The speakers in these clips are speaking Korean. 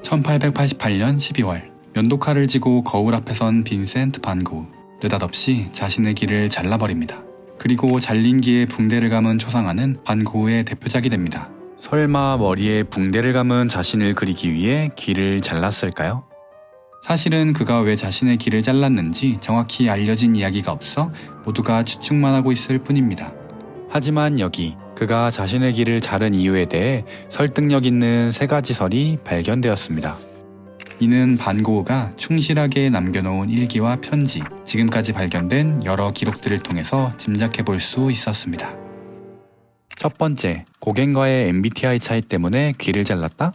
1888년 12월 면도칼을 쥐고 거울 앞에 선 빈센트 반 고흐. 느닷없이 자신의 귀를 잘라버립니다. 그리고 잘린 귀에 붕대를 감은 초상화는 반 고흐의 대표작이 됩니다. 설마 머리에 붕대를 감은 자신을 그리기 위해 귀를 잘랐을까요? 사실은 그가 왜 자신의 귀를 잘랐는지 정확히 알려진 이야기가 없어 모두가 추측만 하고 있을 뿐입니다. 하지만 여기 그가 자신의 귀를 자른 이유에 대해 설득력 있는 3가지 설이 발견되었습니다. 이는 반 고흐가 충실하게 남겨놓은 일기와 편지, 지금까지 발견된 여러 기록들을 통해서 짐작해 볼 수 있었습니다. 첫 번째, 고갱과의 MBTI 차이 때문에 귀를 잘랐다?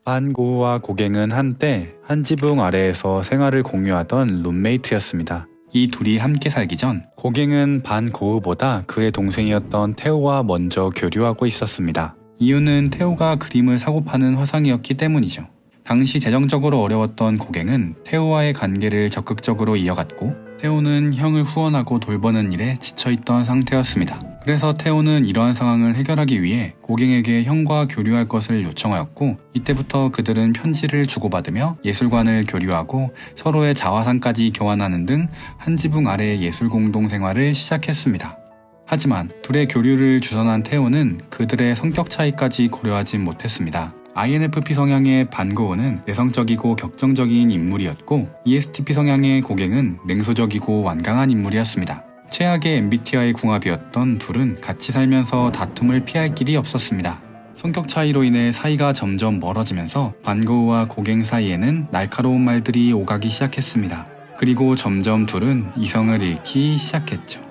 반 고흐와 고갱은 한때 한 지붕 아래에서 생활을 공유하던 룸메이트였습니다. 이 둘이 함께 살기 전 고갱은 반 고흐보다 그의 동생이었던 테오와 먼저 교류하고 있었습니다. 이유는 테오가 그림을 사고 파는 화상이었기 때문이죠. 당시 재정적으로 어려웠던 고갱은 테오와의 관계를 적극적으로 이어갔고 테오는 형을 후원하고 돌보는 일에 지쳐있던 상태였습니다. 그래서 테오는 이러한 상황을 해결하기 위해 고갱에게 형과 교류할 것을 요청하였고 이때부터 그들은 편지를 주고받으며 예술관을 교류하고 서로의 자화상까지 교환하는 등 한 지붕 아래의 예술 공동 생활을 시작했습니다. 하지만 둘의 교류를 주선한 테오는 그들의 성격 차이까지 고려하진 못했습니다. INFP 성향의 반 고흐는 내성적이고 격정적인 인물이었고 ESTP 성향의 고갱은 냉소적이고 완강한 인물이었습니다. 최악의 MBTI 궁합이었던 둘은 같이 살면서 다툼을 피할 길이 없었습니다. 성격 차이로 인해 사이가 점점 멀어지면서 반 고흐와 고갱 사이에는 날카로운 말들이 오가기 시작했습니다. 그리고 점점 둘은 이성을 잃기 시작했죠.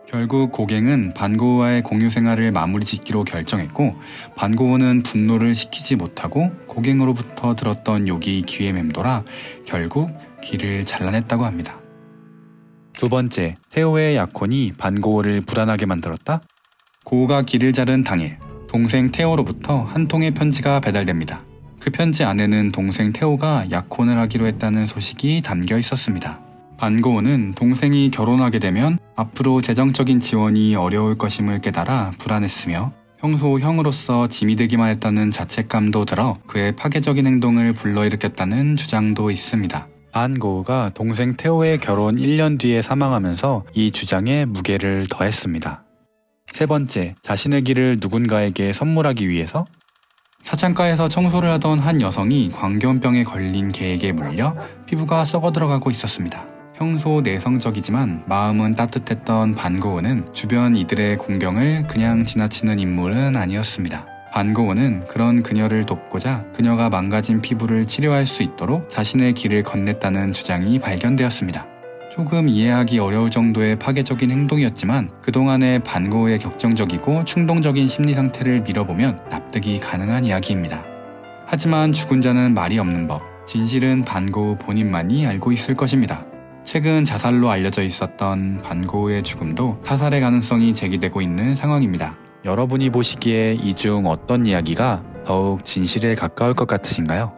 결국 고갱은 반 고흐와의 공유 생활을 마무리 짓기로 결정했고 반 고흐는 분노를 식히지 못하고 고갱으로부터 들었던 욕이 귀에 맴돌아 결국 귀를 잘라냈다고 합니다. 두 번째, 테오의 약혼이 반 고흐를 불안하게 만들었다? 고흐가 귀를 자른 당일 동생 테오로부터 한 통의 편지가 배달됩니다. 그 편지 안에는 동생 테오가 약혼을 하기로 했다는 소식이 담겨 있었습니다. 반 고흐는 동생이 결혼하게 되면 앞으로 재정적인 지원이 어려울 것임을 깨달아 불안했으며 평소 형으로서 짐이 되기만 했다는 자책감도 들어 그의 파괴적인 행동을 불러일으켰다는 주장도 있습니다. 반 고흐가 동생 테오의 결혼 1년 뒤에 사망하면서 이 주장에 무게를 더했습니다. 세 번째, 자신의 귀를 누군가에게 선물하기 위해서? 사창가에서 청소를 하던 한 여성이 광견병에 걸린 개에게 물려 피부가 썩어 들어가고 있었습니다. 평소 내성적이지만 마음은 따뜻했던 반 고흐는 주변 이들의 공경을 그냥 지나치는 인물은 아니었습니다. 반 고흐는 그런 그녀를 돕고자 그녀가 망가진 피부를 치료할 수 있도록 자신의 귀를 건넸다는 주장이 발견되었습니다. 조금 이해하기 어려울 정도의 파괴적인 행동이었지만 그동안의 반 고흐의 격정적이고 충동적인 심리 상태를 밀어보면 납득이 가능한 이야기입니다. 하지만 죽은 자는 말이 없는 법, 진실은 반 고흐 본인만이 알고 있을 것입니다. 최근 자살로 알려져 있었던 반 고흐의 죽음도 타살의 가능성이 제기되고 있는 상황입니다. 여러분이 보시기에 이 중 어떤 이야기가 더욱 진실에 가까울 것 같으신가요?